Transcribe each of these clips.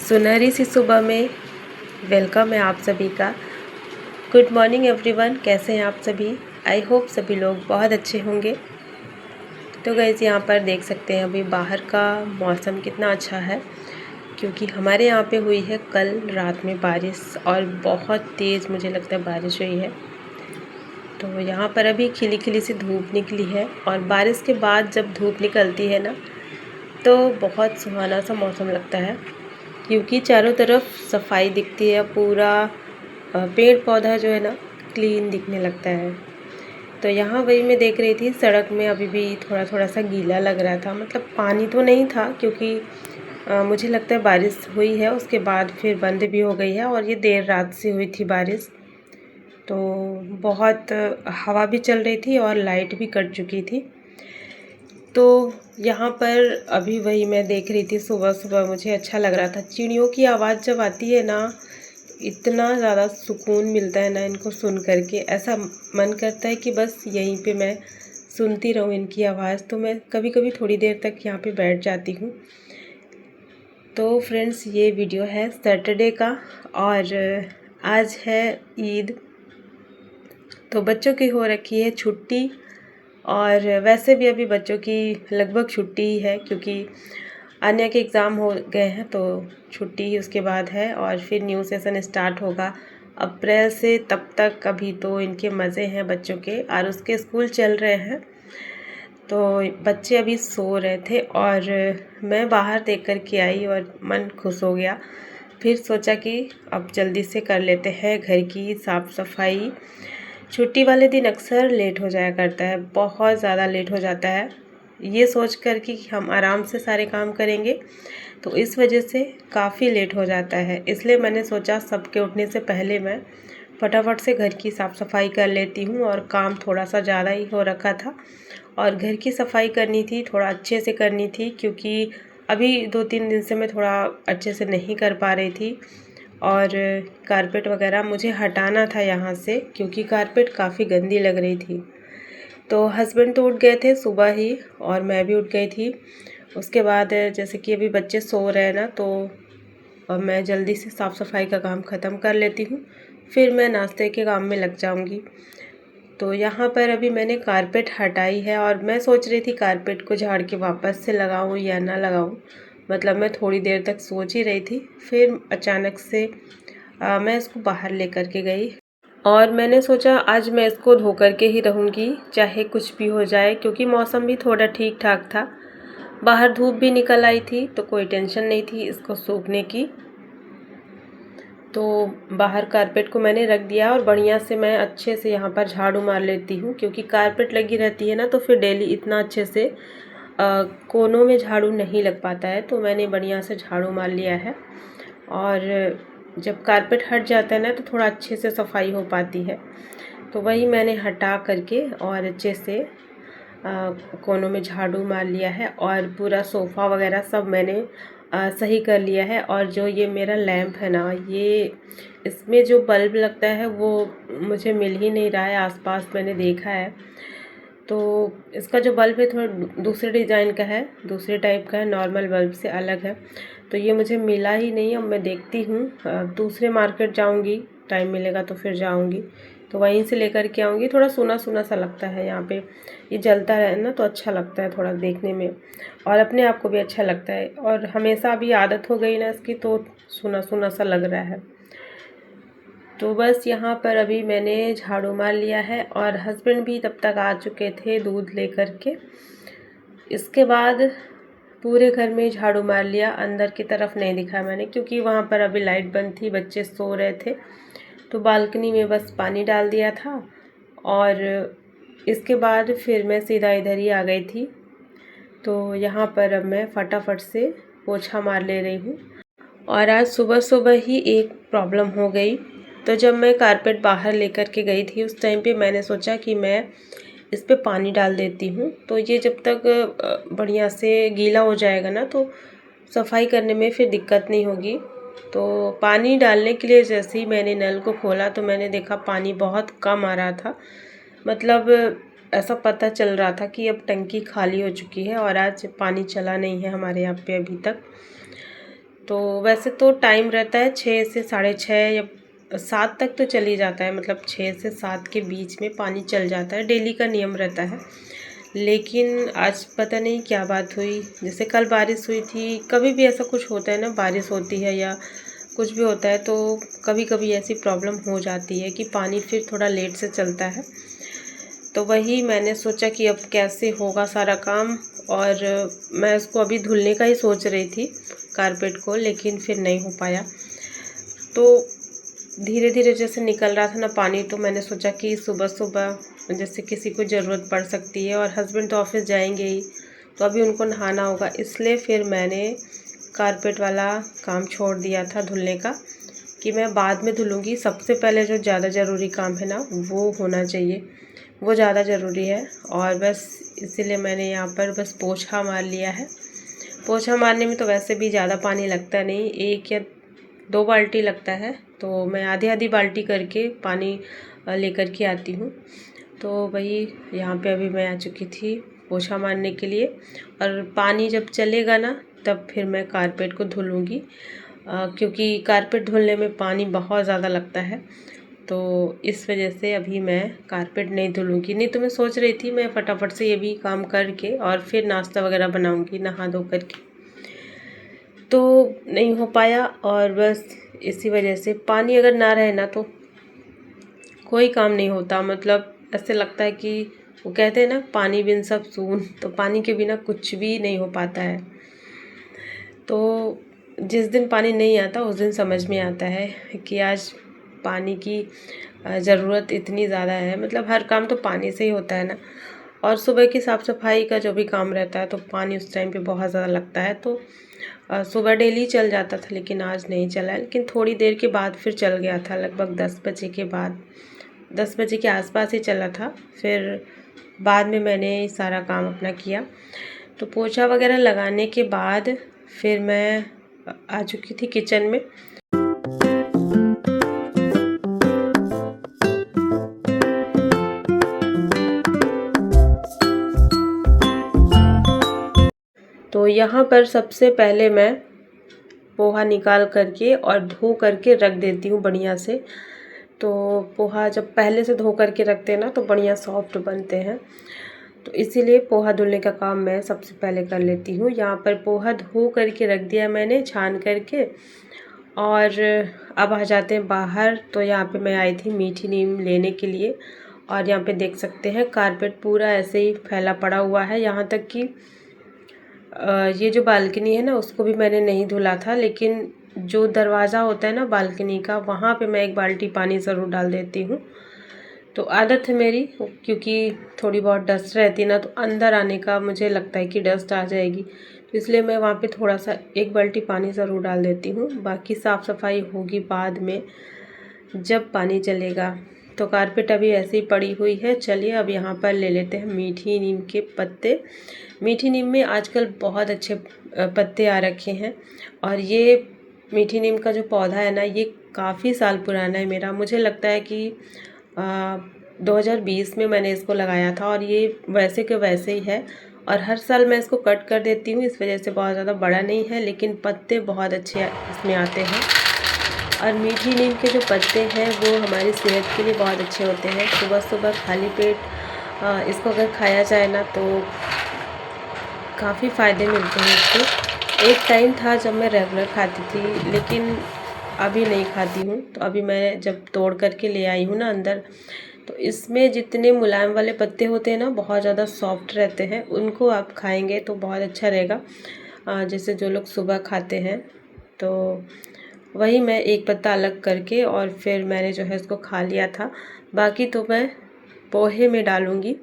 सुनहरी सी सुबह में वेलकम है आप सभी का। गुड मॉर्निंग एवरीवन, कैसे हैं आप सभी? आई होप सभी लोग बहुत अच्छे होंगे। तो गाइस, यहाँ पर देख सकते हैं अभी बाहर का मौसम कितना अच्छा है, क्योंकि हमारे यहाँ पे हुई है कल रात में बारिश, और बहुत तेज़ मुझे लगता है बारिश हुई है। तो यहाँ पर अभी खिली खिली सी धूप निकली है, और बारिश के बाद जब धूप निकलती है ना, तो बहुत सुहाना सा मौसम लगता है, क्योंकि चारों तरफ सफाई दिखती है, पूरा पेड़ पौधा जो है ना क्लीन दिखने लगता है। तो यहाँ वही मैं देख रही थी, सड़क में अभी भी थोड़ा थोड़ा सा गीला लग रहा था, मतलब पानी तो नहीं था, क्योंकि मुझे लगता है बारिश हुई है उसके बाद फिर बंद भी हो गई है, और ये देर रात से हुई थी बारिश। तो बहुत हवा भी चल रही थी और लाइट भी कट चुकी थी। तो यहाँ पर अभी वही मैं देख रही थी, सुबह सुबह मुझे अच्छा लग रहा था। चिड़ियों की आवाज़ जब आती है ना, इतना ज़्यादा सुकून मिलता है ना इनको सुन करके, ऐसा मन करता है कि बस यहीं पे मैं सुनती रहूँ इनकी आवाज़। तो मैं कभी कभी थोड़ी देर तक यहाँ पे बैठ जाती हूँ। तो फ्रेंड्स, ये वीडियो है सैटरडे का, और आज है ईद। तो बच्चों की हो रखी है छुट्टी, और वैसे भी अभी बच्चों की लगभग छुट्टी ही है, क्योंकि अन्य के एग्ज़ाम हो गए हैं, तो छुट्टी ही उसके बाद है, और फिर न्यू सेशन स्टार्ट होगा अप्रैल से। तब तक अभी तो इनके मज़े हैं बच्चों के, और उसके स्कूल चल रहे हैं। तो बच्चे अभी सो रहे थे, और मैं बाहर देख कर के आई और मन खुश हो गया। फिर सोचा कि अब जल्दी से कर लेते हैं घर की साफ़ सफाई। छुट्टी वाले दिन अक्सर लेट हो जाया करता है, बहुत ज़्यादा लेट हो जाता है, ये सोच कर कि हम आराम से सारे काम करेंगे, तो इस वजह से काफ़ी लेट हो जाता है। इसलिए मैंने सोचा सबके उठने से पहले मैं फटाफट से घर की साफ़ सफाई कर लेती हूँ, और काम थोड़ा सा ज़्यादा ही हो रखा था, और घर की सफाई करनी थी, थोड़ा अच्छे से करनी थी, क्योंकि अभी 2-3 दिन से मैं थोड़ा अच्छे से नहीं कर पा रही थी। और कारपेट वगैरह मुझे हटाना था यहाँ से, क्योंकि कारपेट काफ़ी गंदी लग रही थी। तो हस्बैंड तो उठ गए थे सुबह ही, और मैं भी उठ गई थी। उसके बाद जैसे कि अभी बच्चे सो रहे हैं ना, तो अब मैं जल्दी से साफ़ सफाई का काम ख़त्म कर लेती हूँ, फिर मैं नाश्ते के काम में लग जाऊँगी। तो यहाँ पर अभी मैंने कारपेट हटाई है, और मैं सोच रही थी कारपेट को झाड़ के वापस से लगाऊँ या ना लगाऊँ। मतलब मैं थोड़ी देर तक सोच ही रही थी, फिर अचानक से मैं इसको बाहर लेकर के गई, और मैंने सोचा आज मैं इसको धो करके ही रहूँगी, चाहे कुछ भी हो जाए, क्योंकि मौसम भी थोड़ा ठीक ठाक था। बाहर धूप भी निकल आई थी, तो कोई टेंशन नहीं थी इसको सूखने की। तो बाहर कारपेट को मैंने रख दिया, और बढ़िया से मैं अच्छे से यहाँ पर झाड़ू मार लेती हूँ, क्योंकि कारपेट लगी रहती है ना, तो फिर डेली इतना अच्छे से कोनों में झाड़ू नहीं लग पाता है। तो मैंने बढ़िया से झाड़ू मार लिया है, और जब कारपेट हट जाता है ना, तो थोड़ा अच्छे से सफाई हो पाती है। तो वही मैंने हटा करके और अच्छे से कोनों में झाड़ू मार लिया है, और पूरा सोफ़ा वगैरह सब मैंने सही कर लिया है। और जो ये मेरा लैंप है ना, ये इसमें जो बल्ब लगता है वो मुझे मिल ही नहीं रहा है, आसपास मैंने देखा है। तो इसका जो बल्ब है थोड़ा दूसरे डिज़ाइन का है, दूसरे टाइप का है, नॉर्मल बल्ब से अलग है। तो ये मुझे मिला ही नहीं। अब मैं देखती हूँ, दूसरे मार्केट जाऊँगी, टाइम मिलेगा तो फिर जाऊँगी, तो वहीं से लेकर के आऊँगी। थोड़ा सूना सूना सा लगता है यहाँ पे, ये जलता है ना, तो अच्छा लगता है थोड़ा देखने में, और अपने आप को भी अच्छा लगता है। और हमेशा अभी आदत हो गई ना इसकी, तो सूना सूना सा लग रहा है। तो बस यहाँ पर अभी मैंने झाड़ू मार लिया है, और हस्बैंड भी तब तक आ चुके थे दूध लेकर के। इसके बाद पूरे घर में झाड़ू मार लिया, अंदर की तरफ नहीं दिखा मैंने, क्योंकि वहाँ पर अभी लाइट बंद थी, बच्चे सो रहे थे। तो बालकनी में बस पानी डाल दिया था, और इसके बाद फिर मैं सीधा इधर ही आ गई थी। तो यहाँ पर अब मैं फटाफट से पोछा मार ले रही हूँ। और आज सुबह सुबह ही एक प्रॉब्लम हो गई। तो जब मैं कारपेट बाहर लेकर के गई थी, उस टाइम पे मैंने सोचा कि मैं इस पे पानी डाल देती हूँ, तो ये जब तक बढ़िया से गीला हो जाएगा ना, तो सफाई करने में फिर दिक्कत नहीं होगी। तो पानी डालने के लिए जैसे ही मैंने नल को खोला, तो मैंने देखा पानी बहुत कम आ रहा था। मतलब ऐसा पता चल रहा था कि अब टंकी खाली हो चुकी है, और आज पानी चला नहीं है हमारे यहाँ पे अभी तक। तो वैसे तो टाइम रहता है 6 से 6:30 या 7 तक तो चल ही जाता है, मतलब 6 से 7 के बीच में पानी चल जाता है, डेली का नियम रहता है। लेकिन आज पता नहीं क्या बात हुई, जैसे कल बारिश हुई थी, कभी भी ऐसा कुछ होता है ना, बारिश होती है या कुछ भी होता है तो कभी कभी ऐसी प्रॉब्लम हो जाती है कि पानी फिर थोड़ा लेट से चलता है। तो वही मैंने सोचा कि अब कैसे होगा सारा काम, और मैं उसको अभी धुलने का ही सोच रही थी कारपेट को, लेकिन फिर नहीं हो पाया। तो धीरे धीरे जैसे निकल रहा था ना पानी, तो मैंने सोचा कि सुबह सुबह जैसे किसी को ज़रूरत पड़ सकती है और हस्बैंड तो ऑफिस जाएंगे ही, तो अभी उनको नहाना होगा, इसलिए फिर मैंने कारपेट वाला काम छोड़ दिया था धुलने का, कि मैं बाद में धुलूँगी। सबसे पहले जो ज़्यादा ज़रूरी काम है ना वो होना चाहिए, वो ज़्यादा ज़रूरी है। और बस इसीलिए मैंने यहाँ पर बस पोछा मार लिया है। पोछा मारने में तो वैसे भी ज़्यादा पानी लगता नहीं, 1 या 2 बाल्टी लगता है, तो मैं आधी आधी बाल्टी करके पानी लेकर के आती हूँ। तो वही यहाँ पे अभी मैं आ चुकी थी पोछा मारने के लिए, और पानी जब चलेगा ना तब फिर मैं कारपेट को धुलूँगी, क्योंकि कारपेट धुलने में पानी बहुत ज़्यादा लगता है, तो इस वजह से अभी मैं कारपेट नहीं धुलूँगी। नहीं तो मैं सोच रही थी मैं फटाफट से ये भी काम करके और फिर नाश्ता वगैरह बनाऊँगी नहा धो करके, तो नहीं हो पाया। और बस इसी वजह से पानी अगर ना रहे ना तो कोई काम नहीं होता, मतलब ऐसे लगता है कि वो कहते हैं ना पानी बिन सब सून, तो पानी के बिना कुछ भी नहीं हो पाता है। तो जिस दिन पानी नहीं आता उस दिन समझ में आता है कि आज पानी की ज़रूरत इतनी ज़्यादा है, मतलब हर काम तो पानी से ही होता है ना। और सुबह की साफ़ सफाई का जो भी काम रहता है तो पानी उस टाइम पे बहुत ज़्यादा लगता है, तो सुबह डेली चल जाता था, लेकिन आज नहीं चला, लेकिन थोड़ी देर के बाद फिर चल गया था, लगभग 10 बजे के बाद, 10 बजे के आसपास ही चला था। फिर बाद में मैंने सारा काम अपना किया, तो पोछा वगैरह लगाने के बाद फिर मैं आ चुकी थी किचन में। तो यहाँ पर सबसे पहले मैं पोहा निकाल करके और धो करके रख देती हूँ बढ़िया से। तो पोहा जब पहले से धो करके रखते हैं ना तो बढ़िया सॉफ्ट बनते हैं, तो इसीलिए पोहा धुलने का काम मैं सबसे पहले कर लेती हूँ। यहाँ पर पोहा धो करके रख दिया मैंने छान करके, और अब आ जाते हैं बाहर। तो यहाँ पे मैं आई थी मीठी नीम लेने के लिए, और यहाँ पे देख सकते हैं कारपेट पूरा ऐसे ही फैला पड़ा हुआ है, यहाँ तक कि ये जो बालकनी है ना उसको भी मैंने नहीं धुला था, लेकिन जो दरवाज़ा होता है ना बालकनी का, वहाँ पे मैं एक बाल्टी पानी ज़रूर डाल देती हूँ। तो आदत है मेरी, क्योंकि थोड़ी बहुत डस्ट रहती है ना, तो अंदर आने का मुझे लगता है कि डस्ट आ जाएगी, तो इसलिए मैं वहाँ पे थोड़ा सा एक बाल्टी पानी ज़रूर डाल देती हूँ। बाकी साफ़ सफाई होगी बाद में जब पानी चलेगा। तो कारपेट अभी ऐसे ही पड़ी हुई है। चलिए अब यहाँ पर ले लेते हैं मीठी नीम के पत्ते। मीठी नीम में आजकल बहुत अच्छे पत्ते आ रखे हैं, और ये मीठी नीम का जो पौधा है ना ये काफ़ी साल पुराना है मेरा। मुझे लगता है कि 2020 में मैंने इसको लगाया था, और ये वैसे के वैसे ही है, और हर साल मैं इसको कट कर देती हूँ, इस वजह से बहुत ज़्यादा बड़ा नहीं है, लेकिन पत्ते बहुत अच्छे इसमें आते हैं। और मीठी नीम के जो पत्ते हैं वो हमारी सेहत के लिए बहुत अच्छे होते हैं। सुबह सुबह खाली पेट इसको अगर खाया जाए ना तो काफ़ी फ़ायदे मिलते हैं इससे। एक टाइम था जब मैं रेगुलर खाती थी, लेकिन अभी नहीं खाती हूँ। तो अभी मैं जब तोड़ करके ले आई हूँ ना अंदर, तो इसमें जितने मुलायम वाले पत्ते होते हैं ना बहुत ज़्यादा सॉफ्ट रहते हैं, उनको आप खाएंगे तो बहुत अच्छा रहेगा। जैसे जो लोग सुबह खाते हैं, तो वही मैं एक पत्ता अलग करके और फिर मैंने जो है इसको खा लिया था। बाकी तो मैं पोहे में डालूँगी,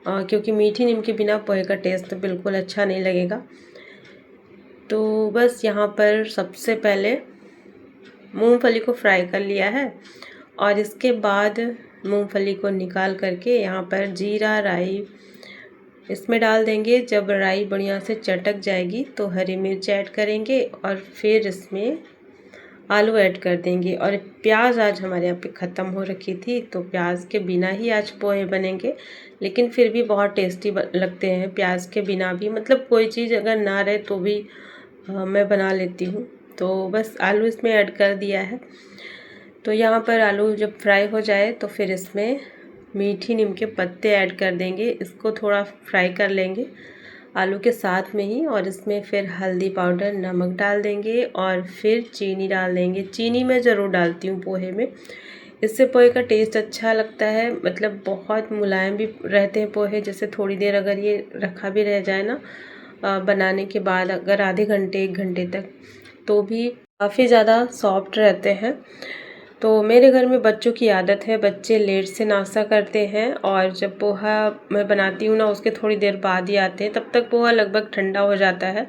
क्योंकि मीठी नीम के बिना पोहे का टेस्ट बिल्कुल अच्छा नहीं लगेगा। तो बस यहाँ पर सबसे पहले मूंगफली को फ्राई कर लिया है, और इसके बाद मूंगफली को निकाल करके यहाँ पर जीरा राई इसमें डाल देंगे। जब राई बढ़िया से चटक जाएगी तो हरी मिर्च ऐड करेंगे, और फिर इसमें आलू ऐड कर देंगे। और प्याज आज हमारे यहाँ पे ख़त्म हो रखी थी, तो प्याज के बिना ही आज पोहे बनेंगे, लेकिन फिर भी बहुत टेस्टी लगते हैं प्याज के बिना भी। मतलब कोई चीज़ अगर ना रहे तो भी मैं बना लेती हूँ। तो बस आलू इसमें ऐड कर दिया है। तो यहाँ पर आलू जब फ्राई हो जाए तो फिर इसमें मीठी नीम के पत्ते ऐड कर देंगे। इसको थोड़ा फ्राई कर लेंगे आलू के साथ में ही, और इसमें फिर हल्दी पाउडर, नमक डाल देंगे और फिर चीनी डाल देंगे। चीनी मैं ज़रूर डालती हूँ पोहे में, इससे पोहे का टेस्ट अच्छा लगता है। मतलब बहुत मुलायम भी रहते हैं पोहे। जैसे थोड़ी देर अगर ये रखा भी रह जाए ना बनाने के बाद, अगर आधे घंटे 1 घंटे तक, तो भी काफ़ी ज़्यादा सॉफ्ट रहते हैं। तो मेरे घर में बच्चों की आदत है, बच्चे लेट से नाश्ता करते हैं और जब पोहा मैं बनाती हूँ ना उसके थोड़ी देर बाद ही आते हैं। तब तक पोहा लगभग ठंडा हो जाता है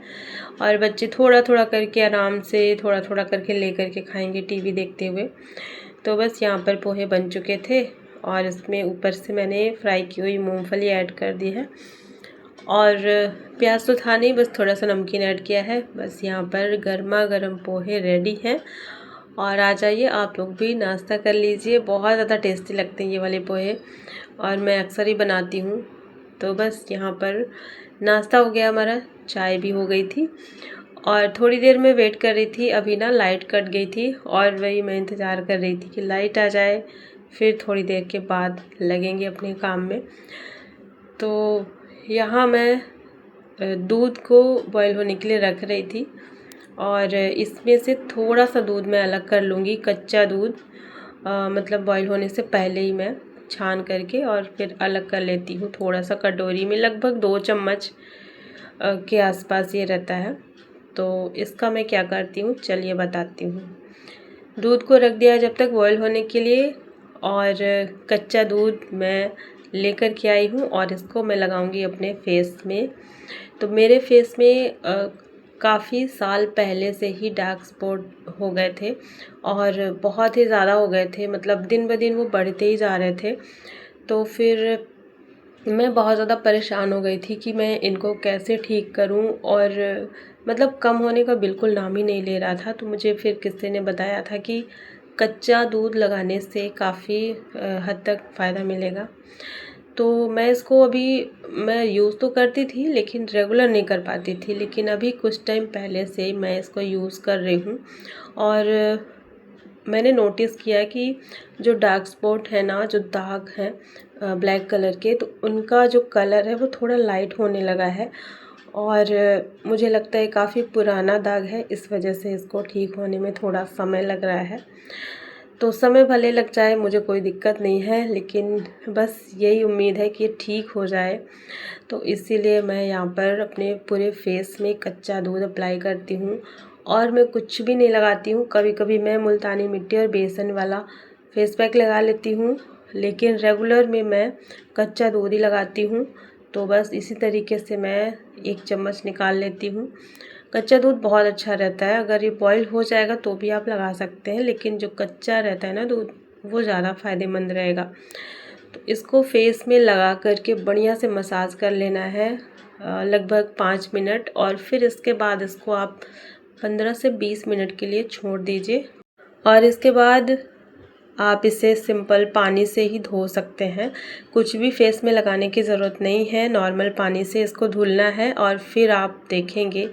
और बच्चे थोड़ा थोड़ा करके आराम से थोड़ा थोड़ा करके ले करके खाएंगे टीवी देखते हुए। तो बस यहाँ पर पोहे बन चुके थे और इसमें ऊपर से मैंने फ्राई की हुई मूंगफली ऐड कर दी है और प्याज तो था नहीं, बस थोड़ा सा नमकीन ऐड किया है। बस यहाँ पर गर्मा गर्म पोहे रेडी हैं और आ जाइए आप लोग भी नाश्ता कर लीजिए। बहुत ज़्यादा टेस्टी लगते हैं ये वाले पोहे और मैं अक्सर ही बनाती हूँ। तो बस यहाँ पर नाश्ता हो गया हमारा, चाय भी हो गई थी और थोड़ी देर में वेट कर रही थी। अभी ना लाइट कट गई थी और वही मैं इंतज़ार कर रही थी कि लाइट आ जाए, फिर थोड़ी देर के बाद लगेंगे अपने काम में। तो यहाँ मैं दूध को बॉईल होने के लिए रख रही थी और इसमें से थोड़ा सा दूध मैं अलग कर लूँगी, कच्चा दूध मतलब बॉईल होने से पहले ही मैं छान करके और फिर अलग कर लेती हूँ। थोड़ा सा कटोरी में लगभग 2 चम्मच के आसपास ये रहता है। तो इसका मैं क्या करती हूँ चलिए बताती हूँ। दूध को रख दिया जब तक बॉईल होने के लिए और कच्चा दूध मैं लेकर के आई हूँ और इसको मैं लगाऊंगी अपने फेस में। तो मेरे फेस में काफ़ी साल पहले से ही डार्क स्पॉट हो गए थे और बहुत ही ज़्यादा हो गए थे, मतलब दिन ब दिन वो बढ़ते ही जा रहे थे। तो फिर मैं बहुत ज़्यादा परेशान हो गई थी कि मैं इनको कैसे ठीक करूं और मतलब कम होने का बिल्कुल नाम ही नहीं ले रहा था। तो मुझे फिर किसी ने बताया था कि कच्चा दूध लगाने से काफ़ी हद तक फ़ायदा मिलेगा। तो मैं इसको अभी मैं यूज़ तो करती थी लेकिन रेगुलर नहीं कर पाती थी, लेकिन अभी कुछ टाइम पहले से मैं इसको यूज़ कर रही हूँ और मैंने नोटिस किया कि जो डार्क स्पॉट है ना, जो दाग हैं ब्लैक कलर के, तो उनका जो कलर है वो थोड़ा लाइट होने लगा है और मुझे लगता है काफ़ी पुराना दाग है, इस वजह से इसको ठीक होने में थोड़ा समय लग रहा है। तो समय भले लग जाए, मुझे कोई दिक्कत नहीं है, लेकिन बस यही उम्मीद है कि ये ठीक हो जाए। तो इसीलिए मैं यहाँ पर अपने पूरे फेस में कच्चा दूध अप्लाई करती हूँ और मैं कुछ भी नहीं लगाती हूँ। कभी कभी मैं मुल्तानी मिट्टी और बेसन वाला फेस पैक लगा लेती हूँ, लेकिन रेगुलर में मैं कच्चा दूध ही लगाती हूँ। तो बस इसी तरीके से मैं 1 चम्मच निकाल लेती हूँ। कच्चा दूध बहुत अच्छा रहता है, अगर ये बॉईल हो जाएगा तो भी आप लगा सकते हैं, लेकिन जो कच्चा रहता है ना दूध, वो ज़्यादा फ़ायदेमंद रहेगा। तो इसको फेस में लगा करके बढ़िया से मसाज कर लेना है लगभग 5 मिनट और फिर इसके बाद इसको आप 15 से 20 मिनट के लिए छोड़ दीजिए और इसके बाद आप इसे सिंपल पानी से ही धो सकते हैं। कुछ भी फेस में लगाने की ज़रूरत नहीं है, नॉर्मल पानी से इसको धुलना है और फिर आप देखेंगे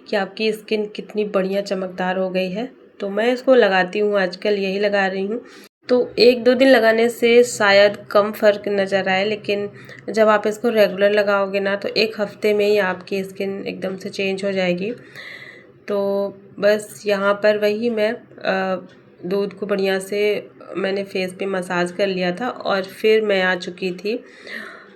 कि आपकी स्किन कितनी बढ़िया चमकदार हो गई है। तो मैं इसको लगाती हूँ, आजकल यही लगा रही हूँ। तो 1-2 दिन लगाने से शायद कम फ़र्क नज़र आए, लेकिन जब आप इसको रेगुलर लगाओगे ना तो 1 हफ्ते में ही आपकी स्किन एकदम से चेंज हो जाएगी। तो बस यहाँ पर वही मैं दूध को बढ़िया से मैंने फेस पे मसाज कर लिया था और फिर मैं आ चुकी थी।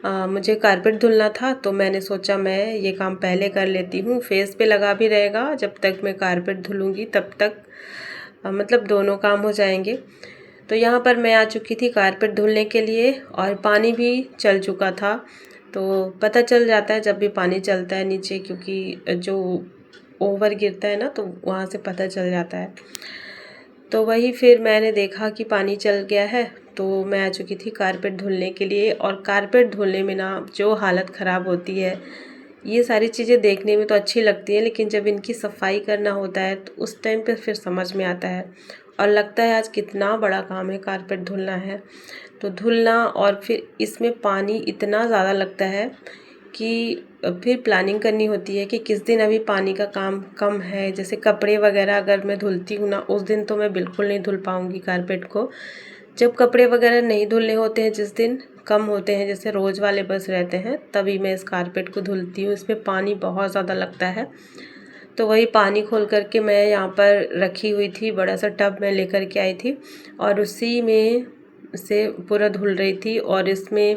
मुझे कारपेट धुलना था तो मैंने सोचा मैं ये काम पहले कर लेती हूँ, फेस पे लगा भी रहेगा, जब तक मैं कारपेट धुलूँगी तब तक मतलब दोनों काम हो जाएंगे। तो यहाँ पर मैं आ चुकी थी कारपेट धुलने के लिए और पानी भी चल चुका था। तो पता चल जाता है जब भी पानी चलता है नीचे, क्योंकि जो ओवर गिरता है ना तो वहाँ से पता चल जाता है। तो वही फिर मैंने देखा कि पानी चल गया है, तो मैं आ चुकी थी कारपेट धुलने के लिए। और कारपेट धुलने में ना जो हालत ख़राब होती है, ये सारी चीज़ें देखने में तो अच्छी लगती हैं, लेकिन जब इनकी सफाई करना होता है तो उस टाइम पे फिर समझ में आता है और लगता है आज कितना बड़ा काम है, कारपेट धुलना है। तो धुलना और फिर इसमें पानी इतना ज़्यादा लगता है कि फिर प्लानिंग करनी होती है कि किस दिन अभी पानी का काम कम है। जैसे कपड़े वगैरह अगर मैं धुलती हूँ ना, उस दिन तो मैं बिल्कुल नहीं धुल पाऊँगी कारपेट को। जब कपड़े वगैरह नहीं धुलने होते हैं, जिस दिन कम होते हैं, जैसे रोज़ वाले बस रहते हैं, तभी मैं इस कारपेट को धुलती हूँ। इसमें पानी बहुत ज़्यादा लगता है, तो वही पानी खोल करके मैं यहाँ पर रखी हुई थी। बड़ा सा टब मैं लेकर के आई थी और उसी में से पूरा धुल रही थी। और इसमें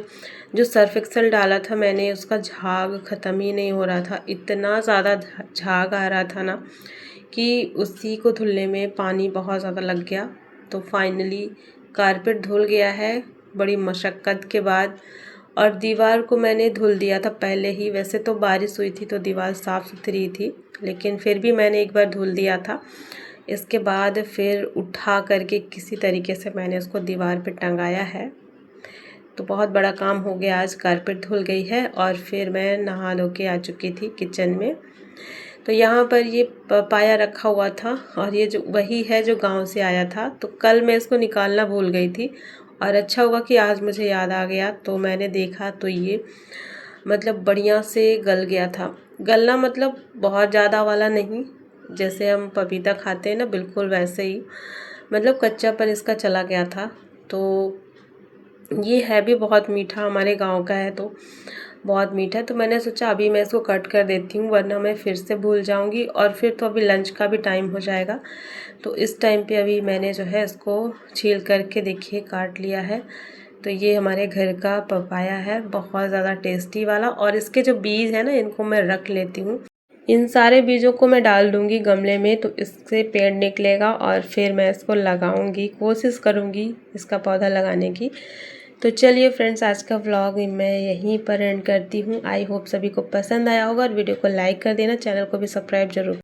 जो सर्फ एक्सेल डाला था मैंने, उसका झाग ख़त्म ही नहीं हो रहा था। इतना ज़्यादा झाग आ रहा था ना कि उसी को धुलने में पानी बहुत ज़्यादा लग गया। तो फाइनली कारपेट धुल गया है बड़ी मशक्क़त के बाद। और दीवार को मैंने धुल दिया था पहले ही। वैसे तो बारिश हुई थी तो दीवार साफ़ सुथरी थी, लेकिन फिर भी मैंने एक बार धुल दिया था। इसके बाद फिर उठा करके किसी तरीके से मैंने उसको दीवार पे टंगाया है। तो बहुत बड़ा काम हो गया आज, कारपेट धुल गई है। और फिर मैं नहा धो के आ चुकी थी किचन में। तो यहाँ पर ये पाया रखा हुआ था और ये जो वही है जो गांव से आया था। तो कल मैं इसको निकालना भूल गई थी और अच्छा हुआ कि आज मुझे याद आ गया। तो मैंने देखा तो ये मतलब बढ़िया से गल गया था। गलना मतलब बहुत ज़्यादा वाला नहीं, जैसे हम पपीता खाते हैं ना, बिल्कुल वैसे ही मतलब कच्चापन इसका चला गया था। तो ये है भी बहुत मीठा, हमारे गांव का है तो बहुत मीठा है। तो मैंने सोचा अभी मैं इसको कट कर देती हूँ, वरना मैं फिर से भूल जाऊँगी और फिर तो अभी लंच का भी टाइम हो जाएगा। तो इस टाइम पे अभी मैंने जो है इसको छील करके देखिए काट लिया है। तो ये हमारे घर का पपाया है, बहुत ज़्यादा टेस्टी वाला। और इसके जो बीज हैं ना, इनको मैं रख लेती हूँ। इन सारे बीजों को मैं डाल दूँगी गमले में, तो इससे पेड़ निकलेगा और फिर मैं इसको लगाऊँगी, कोशिश करूँगी इसका पौधा लगाने की। तो चलिए फ्रेंड्स, आज का व्लॉग मैं यहीं पर एंड करती हूँ। आई होप सभी को पसंद आया होगा और वीडियो को लाइक कर देना, चैनल को भी सब्सक्राइब जरूर